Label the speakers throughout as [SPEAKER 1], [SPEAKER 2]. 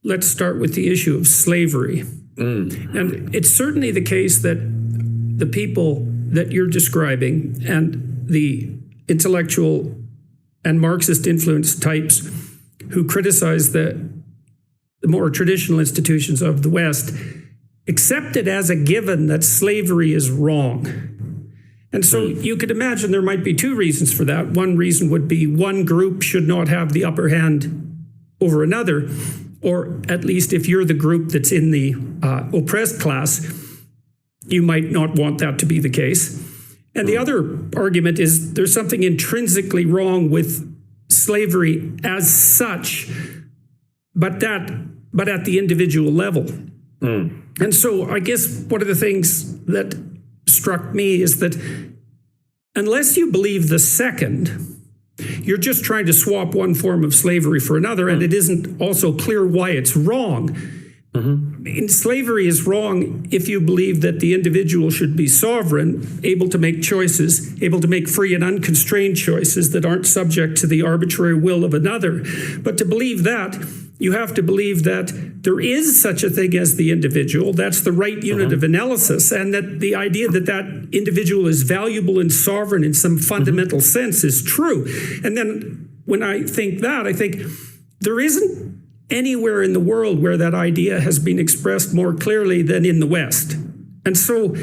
[SPEAKER 1] let's start with the issue of slavery. And it's certainly the case that the people that you're describing and the intellectual and Marxist influenced types who criticize the more traditional institutions of the West accept it as a given that slavery is wrong. And so you could imagine there might be two reasons for that. One reason would be one group should not have the upper hand over another, or at least if you're the group that's in the oppressed class, you might not want that to be the case. And the other argument is there's something intrinsically wrong with slavery as such, but at the individual level. And so I guess one of the things that struck me is that unless you believe the second, you're just trying to swap one form of slavery for another, and it isn't also clear why it's wrong. And slavery is wrong if you believe that the individual should be sovereign, able to make choices, able to make free and unconstrained choices that aren't subject to the arbitrary will of another. But to believe that, you have to believe that there is such a thing as the individual. That's the right unit of analysis, and that the idea that that individual is valuable and sovereign in some fundamental sense is true. And then when I think that, I think there isn't anywhere in the world where that idea has been expressed more clearly than in the West. And so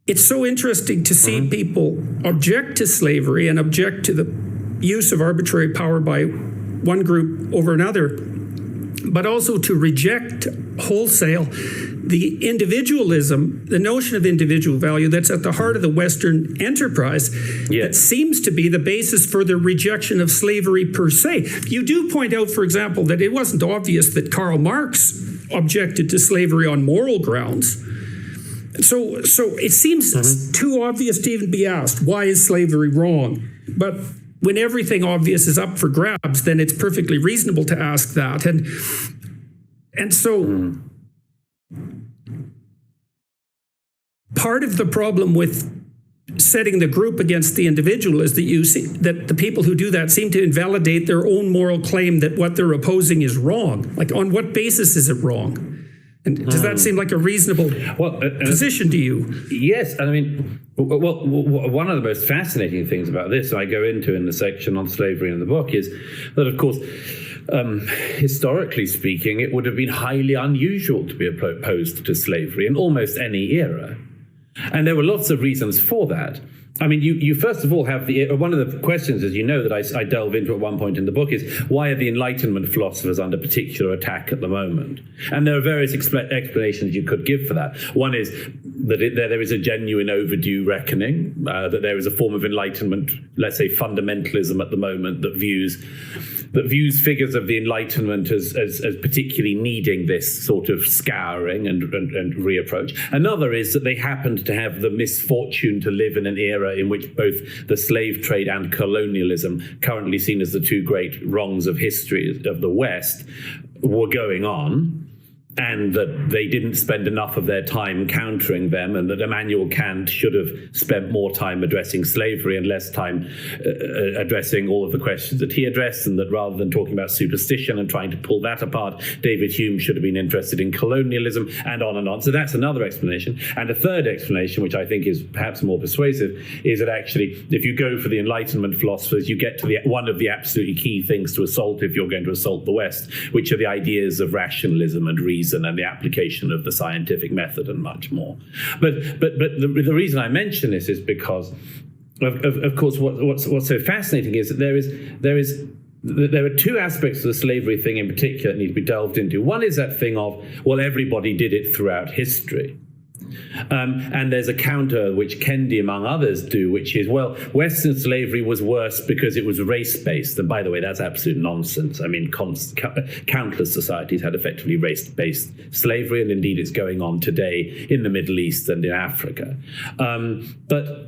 [SPEAKER 1] it's so interesting to see people object to slavery and object to the use of arbitrary power by one group over another, but also to reject wholesale the individualism, the notion of individual value that's at the heart of the Western enterprise that seems to be the basis for the rejection of slavery per se. You do point out, for example, that it wasn't obvious that Karl Marx objected to slavery on moral grounds. So it seems too obvious to even be asked, why is slavery wrong? But when everything obvious is up for grabs, then it's perfectly reasonable to ask that. And so part of the problem with setting the group against the individual is that you see that the people who do that seem to invalidate their own moral claim that what they're opposing is wrong. Like, on what basis is it wrong? And does that seem like a reasonable position to you?
[SPEAKER 2] Yes. I mean, one of the most fascinating things about this, I go into in the section on slavery in the book, is that, of course, historically speaking, it would have been highly unusual to be opposed to slavery in almost any era. And there were lots of reasons for that. I mean, you first of all have one of the questions, as you know, that I delve into at one point in the book is, why are the Enlightenment philosophers under particular attack at the moment? And there are various explanations you could give for that. One is that there is a genuine overdue reckoning, that there is a form of Enlightenment, let's say fundamentalism at the moment, that views figures of the Enlightenment as particularly needing this sort of scouring and reapproach. Another is that they happened to have the misfortune to live in an era in which both the slave trade and colonialism, currently seen as the two great wrongs of history of the West, were going on, and that they didn't spend enough of their time countering them, and that Immanuel Kant should have spent more time addressing slavery and less time addressing all of the questions that he addressed, and that rather than talking about superstition and trying to pull that apart, David Hume should have been interested in colonialism, and on and on. So that's another explanation. And a third explanation, which I think is perhaps more persuasive, is that actually, if you go for the Enlightenment philosophers, you get to one of the absolutely key things to assault if you're going to assault the West, which are the ideas of rationalism and reason and the application of the scientific method and much more. But the reason I mention this is because, of course, what's so fascinating is that there are two aspects of the slavery thing in particular that need to be delved into. One is that thing of, well, everybody did it throughout history. And there's a counter which Kendi, among others, do, which is, well, Western slavery was worse because it was race-based. And by the way, that's absolute nonsense. I mean, countless societies had effectively race-based slavery, and indeed it's going on today in the Middle East and in Africa. But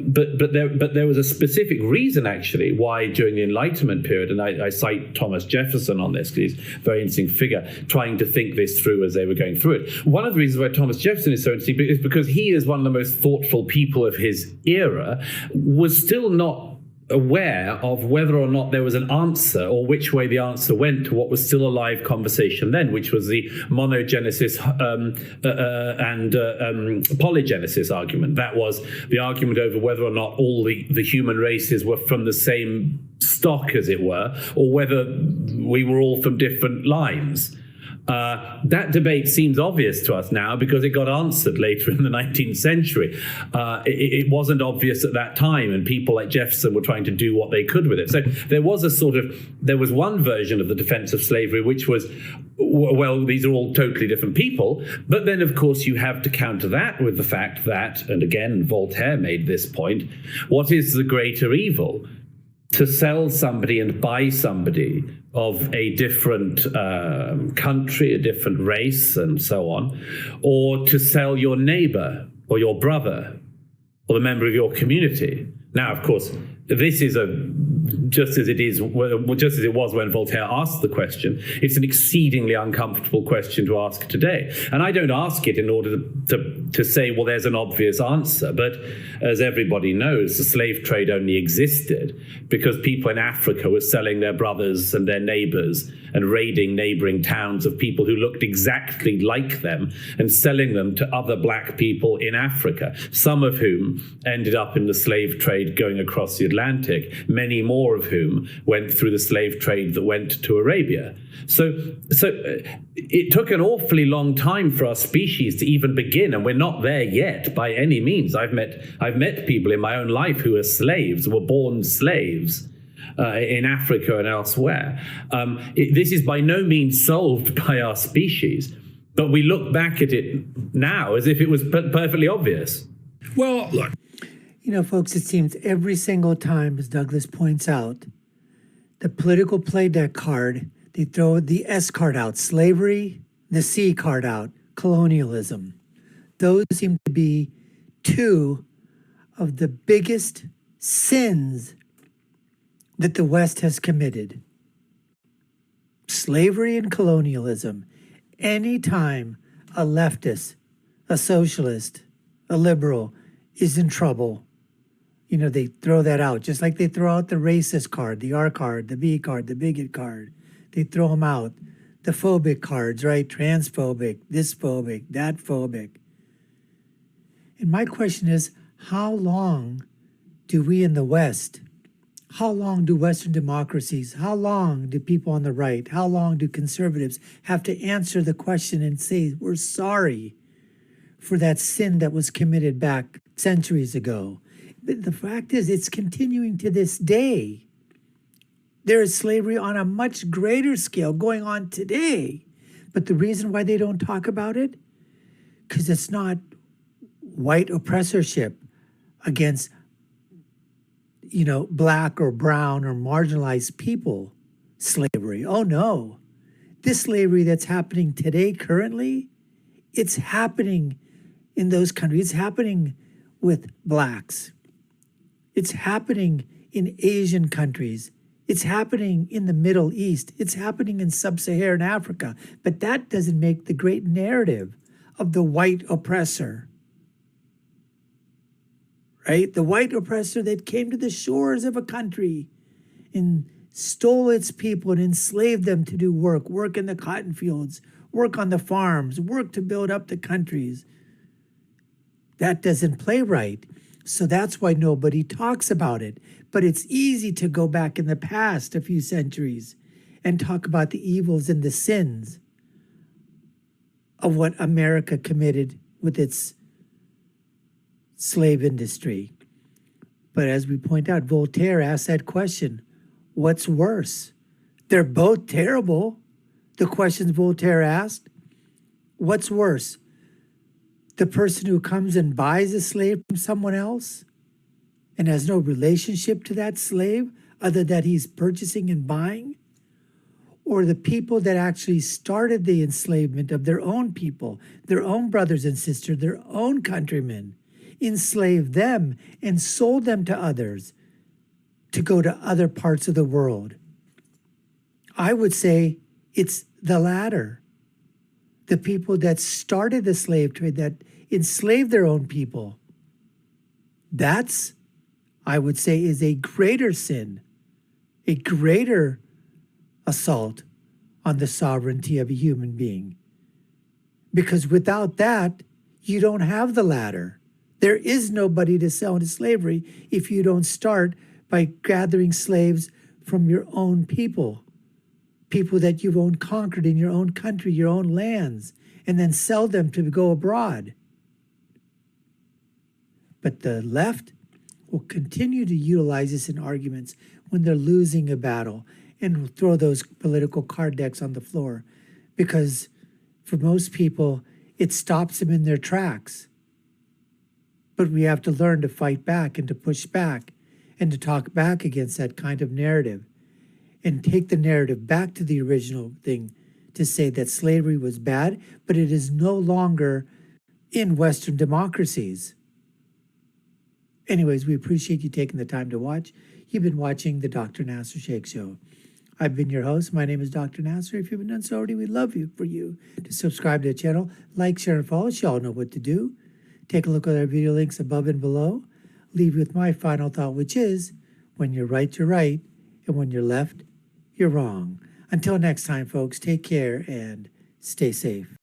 [SPEAKER 2] there was a specific reason, actually, why during the Enlightenment period, and I cite Thomas Jefferson on this because he's a very interesting figure, trying to think this through as they were going through it. One of the reasons why Thomas Jefferson is so interesting is because he is one of the most thoughtful people of his era, was still not aware of whether or not there was an answer or which way the answer went to what was still a live conversation then, which was the monogenesis and polygenesis argument. That was the argument over whether or not all the human races were from the same stock, as it were, or whether we were all from different lines. That debate seems obvious to us now because it got answered later in the 19th century. It wasn't obvious at that time, and people like Jefferson were trying to do what they could with it. So there was one version of the defense of slavery, which was, well, these are all totally different people. But then, of course, you have to counter that with the fact that, and again, Voltaire made this point, what is the greater evil? To sell somebody and buy somebody of a different country, a different race, and so on, or to sell your neighbor or your brother or the member of your community. Now, of course, this is just as it was when Voltaire asked the question. It's an exceedingly uncomfortable question to ask today. And I don't ask it in order to say, well, there's an obvious answer. But as everybody knows, the slave trade only existed because people in Africa were selling their brothers and their neighbors and raiding neighboring towns of people who looked exactly like them and selling them to other black people in Africa, some of whom ended up in the slave trade going across the Atlantic, many more of whom went through the slave trade that went to Arabia. So it took an awfully long time for our species to even begin, and we're not there yet by any means. I've met people in my own life who are slaves, were born slaves in Africa and elsewhere. This is by no means solved by our species, but we look back at it now as if it was perfectly obvious.
[SPEAKER 1] Well, look.
[SPEAKER 3] You know, folks, it seems every single time, as Douglas points out, the political play deck card, they throw the S card out, slavery, the C card out, colonialism. Those seem to be two of the biggest sins that the West has committed. Slavery and colonialism. Anytime a leftist, a socialist, a liberal is in trouble, you know, they throw that out, just like they throw out the racist card, the R card, the B card, the bigot card. They throw them out. The phobic cards, right? Transphobic, this phobic, that phobic. And my question is, how long do we in the West, how long do Western democracies, how long do people on the right, how long do conservatives have to answer the question and say, we're sorry for that sin that was committed back centuries ago? But the fact is, it's continuing to this day. There is slavery on a much greater scale going on today. But the reason why they don't talk about it, because it's not white oppressorship against, you know, black or brown or marginalized people slavery. Oh no. This slavery that's happening today currently, it's happening in those countries. It's happening with blacks. It's happening in Asian countries. It's happening in the Middle East. It's happening in sub-Saharan Africa. But that doesn't make the great narrative of the white oppressor. Right? The white oppressor that came to the shores of a country and stole its people and enslaved them to do work in the cotton fields, work on the farms, work to build up the countries. That doesn't play right. So that's why nobody talks about it. But it's easy to go back in the past a few centuries and talk about the evils and the sins of what America committed with its slave industry. But as we point out, Voltaire asked that question, what's worse? They're both terrible. The questions Voltaire asked, what's worse? The person who comes and buys a slave from someone else and has no relationship to that slave other than he's purchasing and buying? Or the people that actually started the enslavement of their own people, their own brothers and sisters, their own countrymen, enslaved them and sold them to others to go to other parts of the world? I would say it's the latter. The people that started the slave trade, that enslaved their own people. That's I would say, is a greater sin, a greater assault on the sovereignty of a human being. Because without that, you don't have the ladder. There is nobody to sell into slavery if you don't start by gathering slaves from your own people, people that you've own conquered in your own country, your own lands, and then sell them to go abroad. But the left will continue to utilize this in arguments when they're losing a battle and will throw those political card decks on the floor because for most people, it stops them in their tracks. But we have to learn to fight back and to push back and to talk back against that kind of narrative and take the narrative back to the original thing to say that slavery was bad, but it is no longer in Western democracies. Anyways, we appreciate you taking the time to watch. You've been watching the Dr. Nasir Shaikh Show. I've been your host. My name is Dr. Nasir. If you haven't done so already, we'd love for you to subscribe to the channel, like, share, and follow. You all know what to do. Take a look at our video links above and below. Leave you with my final thought, which is, when you're right, you're right, and when you're left, you're wrong. Until next time, folks, take care and stay safe.